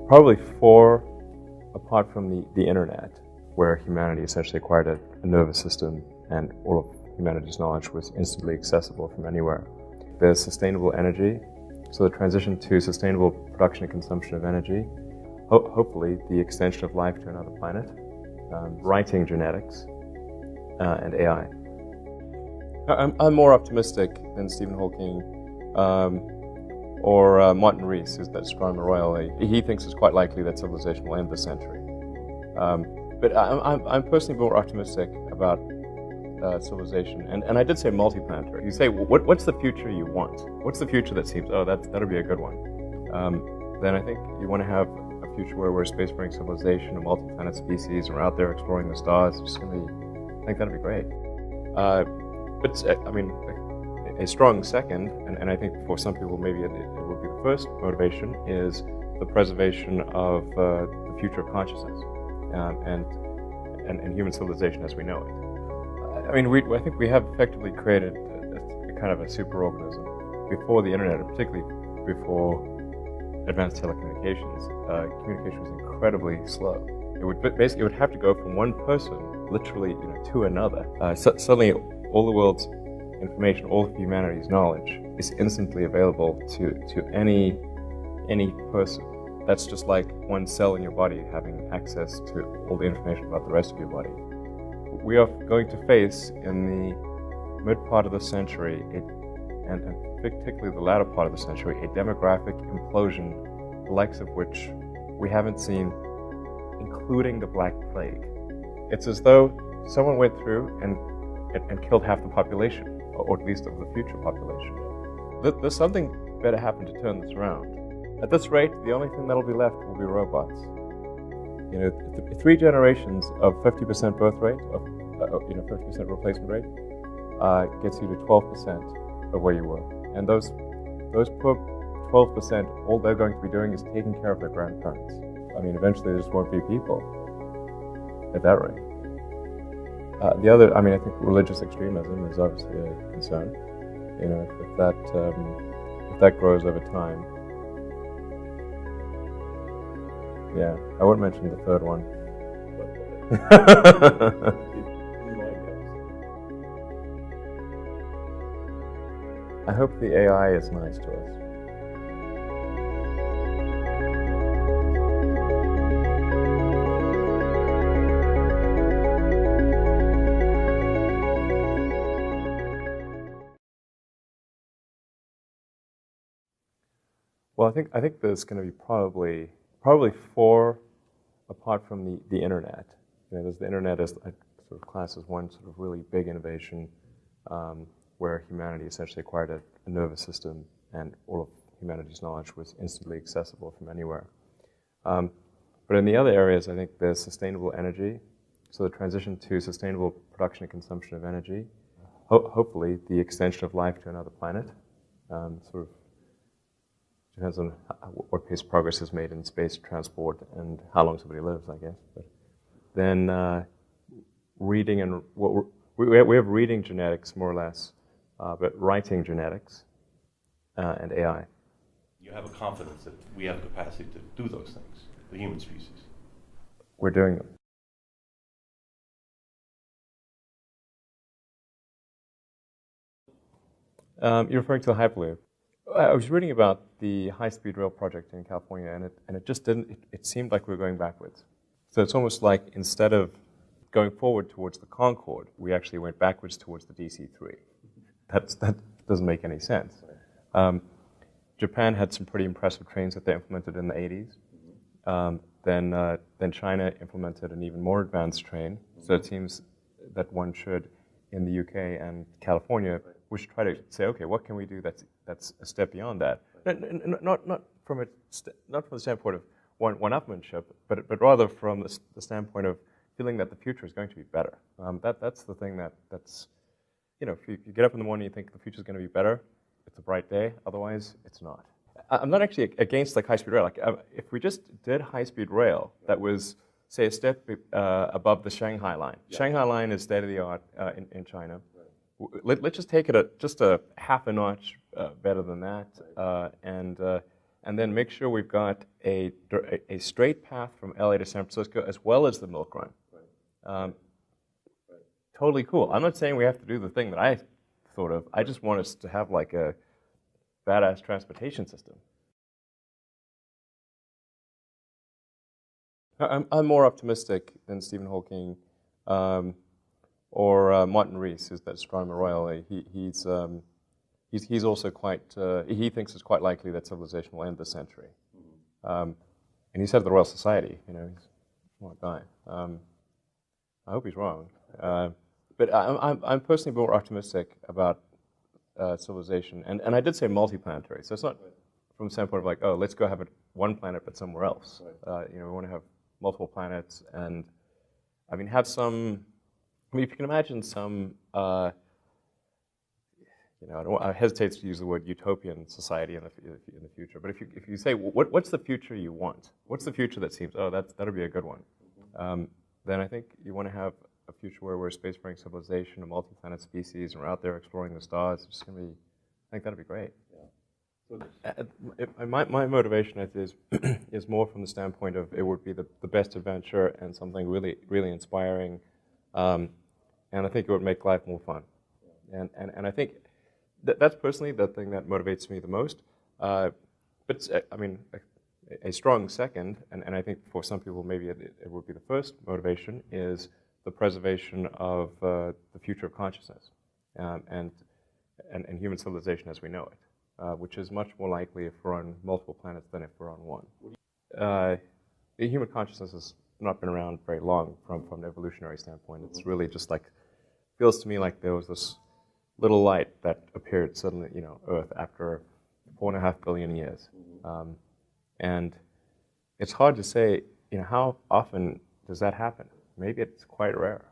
Probably four, apart from the internet, where humanity essentially acquired a nervous system and all of humanity's knowledge was instantly accessible from anywhere. There's sustainable energy, so the transition to sustainable production and consumption of energy, hopefully the extension of life to another planet, writing genetics, and AI. I'm more optimistic than Stephen Hawking or Martin Rees, who's that astronomer royal. He thinks it's quite likely that civilization will end this century. But I'm personally more optimistic about civilization, and I did say multi-planetary. You say, what's the future you want? What's the future that seems, that'll be a good one? Then I think you want to have a future where we're a spacefaring civilization, a multi-planet species, and we're out there exploring the stars. I think that'd be great. But I mean, a strong second, and I think for some people maybe it will be the first motivation, is the preservation of the future of consciousness and human civilization as we know it. I mean, I think we have effectively created a kind of a superorganism. Before the internet, and particularly before advanced telecommunications, communication was incredibly slow. It would have to go from one person, literally, to another. Suddenly, all the world's information, all of humanity's knowledge, is instantly available to any person. That's just like one cell in your body having access to all the information about the rest of your body. We are going to face, in the mid part of the century, and particularly the latter part of the century, a demographic implosion, the likes of which we haven't seen, including the Black Plague. It's as though someone went through and killed half the population, or at least of the future population. There's something better happen to turn this around. At this rate, the only thing that'll be left will be robots. 3 generations of 50% birth rate, 50% replacement rate, gets you to 12% of where you were. And those poor 12%, all they're going to be doing is taking care of their grandparents. I mean, eventually there just won't be people at that rate. The other, I think religious extremism is obviously a concern. If that grows over time. Yeah, I won't mention the third one. I hope the AI is nice to us. Well, I think there's going to be probably 4, apart from the internet. There's the internet as sort of class as one sort of really big innovation, where humanity essentially acquired a nervous system and all of humanity's knowledge was instantly accessible from anywhere. But in the other areas, I think there's sustainable energy, so the transition to sustainable production and consumption of energy, hopefully the extension of life to another planet, sort of depends on what pace progress is made in space transport and how long somebody lives, I guess. But then reading and we have reading genetics more or less, but writing genetics and AI. You have a confidence that we have the capacity to do those things, the human species. We're doing them. You're referring to the Hyperloop. I was reading about the high-speed rail project in California, and it just didn't. It seemed like we were going backwards. So it's almost like instead of going forward towards the Concorde, we actually went backwards towards the DC-3. That doesn't make any sense. Japan had some pretty impressive trains that they implemented in the 80s. Then China implemented an even more advanced train. So it seems that one should, in the UK and California, we should try to say, okay, what can we do that's a step beyond that? Not from the standpoint of one-upmanship, but rather from the standpoint of feeling that the future is going to be better. That's the thing that's, if you get up in the morning and you think the future is going to be better, it's a bright day. Otherwise, it's not. I'm not actually against high-speed rail. If we just did high-speed rail that was, say, a step above the Shanghai line. Yeah. Shanghai line is state-of-the-art in China. Right. Let's just take it just a half a notch better than that, right. and and then make sure we've got a straight path from LA to San Francisco as well as the Milk Run. Totally cool. I'm not saying we have to do the thing that I thought of. I just want us to have like a badass transportation system. I'm more optimistic than Stephen Hawking or Martin Rees, who's that astronomer royal. He's also quite. He thinks it's quite likely that civilization will end this century. And he's head of the Royal Society. You know, he's a smart guy. I hope he's wrong. But I'm personally more optimistic about civilization, and I did say multiplanetary. So it's not from the standpoint of like, oh, let's go have one planet but somewhere else. You know, we want to have multiple planets, and I mean, have some. I mean, if you can imagine some. You know, I hesitate to use the word utopian society in the future. But if you say, what's the future you want? What's the future that seems, oh, that'll be a good one? Then I think you want to have a future where we're a spacefaring civilization, a multi-planet species, and we're out there exploring the stars. It's going to be, I think that'll be great. Yeah. My motivation is more from the standpoint of it would be the best adventure and something really, really inspiring. And I think it would make life more fun. And I think that's personally the thing that motivates me the most. But I mean, a strong second, and I think for some people maybe it would be the first motivation, is the preservation of the future of consciousness and human civilization as we know it, which is much more likely if we're on multiple planets than if we're on one. The human consciousness has not been around very long from an evolutionary standpoint. It's really just like, feels to me like there was this little light that appeared suddenly, you know, Earth after 4.5 billion years. And it's hard to say, you know, how often does that happen? Maybe it's quite rare.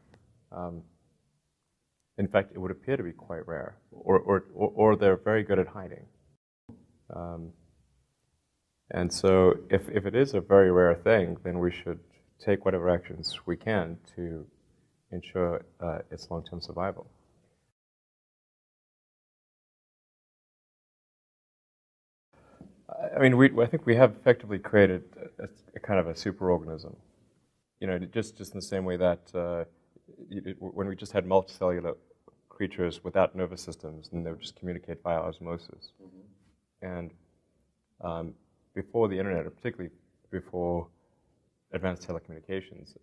In fact, it would appear to be quite rare, or they're very good at hiding. And so if it is a very rare thing, then we should take whatever actions we can to ensure its long-term survival. I mean, I think we have effectively created a kind of a superorganism. You know, just in the same way that when we just had multicellular creatures without nervous systems, and they would just communicate via osmosis. And before the internet, or particularly before advanced telecommunications,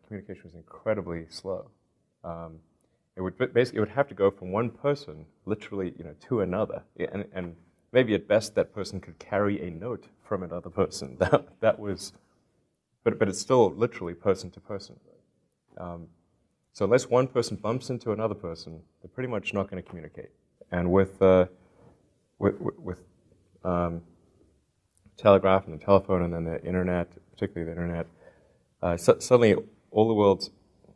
communication was incredibly slow. It would have to go from one person, literally, you know, to another, and maybe at best that person could carry a note from another person. That was, but it's still literally person to person. So unless one person bumps into another person, they're pretty much not going to communicate. And with telegraph and the telephone, and then the internet, particularly the internet, suddenly all the world's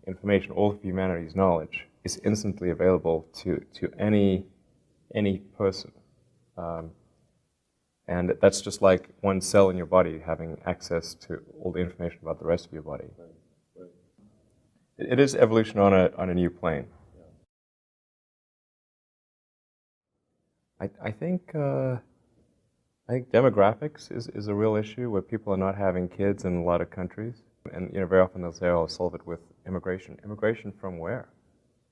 information, all of humanity's knowledge, is instantly available to any person. And that's just like one cell in your body having access to all the information about the rest of your body. It is evolution on a new plane. I think demographics is a real issue where people are not having kids in a lot of countries, and you know, very often they'll say, "Oh, I'll solve it with immigration." Immigration from where?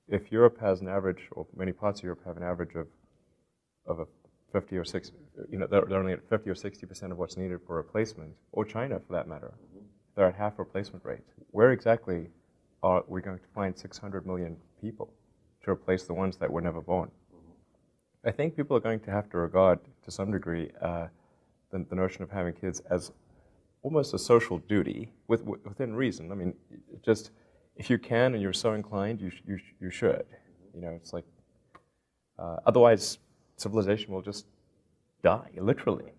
If Europe has an average, or many parts of Europe have an average of a 50 or 60, you know, they're only at 50 or 60% of what's needed for replacement, or China for that matter, they're at half replacement rate. Where exactly are we going to find 600 million people to replace the ones that were never born? I think people are going to have to regard, to some degree, the notion of having kids as almost a social duty, within reason. I mean, just if you can and you're so inclined, you should. You know, it's like otherwise civilization will just die, literally.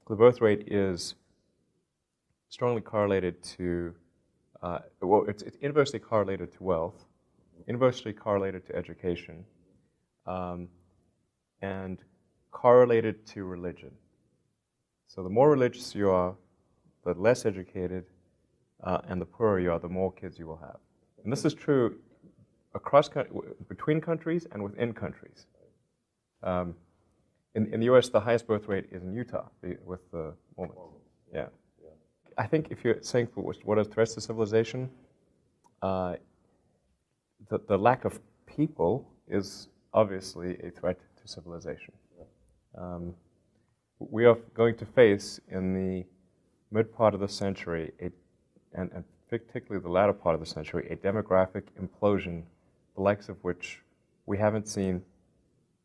The birth rate is strongly correlated to, well, it's inversely correlated to wealth, inversely correlated to education, and correlated to religion. So the more religious you are, the less educated, and the poorer you are, the more kids you will have. And this is true across between countries and within countries. in the U.S., the highest birth rate is in Utah with the Mormons. Yeah. I think if you're saying what are threats to civilization, the lack of people is obviously a threat to civilization. We are going to face in the mid part of the century, and particularly the latter part of the century, a demographic implosion, the likes of which we haven't seen,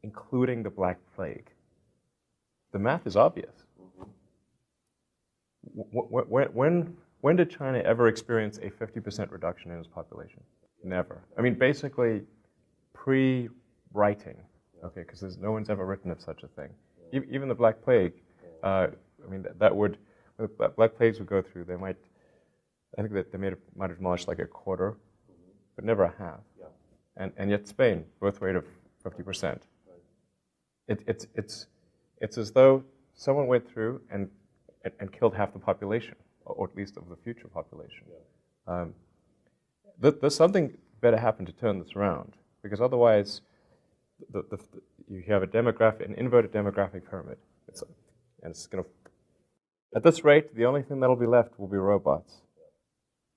including the Black Plague. The math is obvious. When did China ever experience a 50% reduction in its population? Never. I mean, basically, pre-writing, okay, because no one's ever written of such a thing. Even the Black Plague, I mean, the Black Plagues would go through, I think that they might have demolished like a quarter, but never a half. And yet Spain, birth rate of 50%. It's as though someone went through and killed half the population, or at least of the future population. There's something better happen to turn this around, because otherwise you have an inverted demographic pyramid. And it's going to, at this rate, the only thing that'll be left will be robots.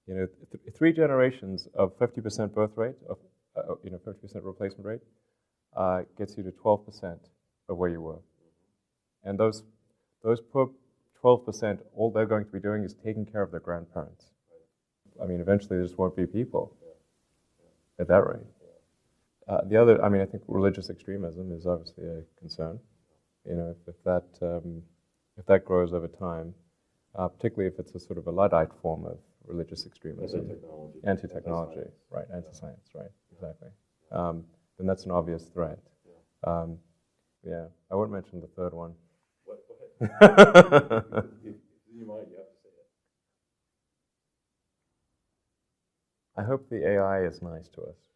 3 generations of 50% birth rate, 50% replacement rate, gets you to 12% of where you were. And those poor 12%, all they're going to be doing is taking care of their grandparents. I mean, eventually there just won't be people at that rate. The other, I mean, I think religious extremism is obviously a concern. If that grows over time, particularly if it's a sort of a Luddite form of religious extremism. Anti-technology. Right, anti-science, right, exactly. Then that's an obvious threat. Yeah, I won't mention the third one. What? Go ahead. In your mind, you have to say it. I hope the AI is nice to us.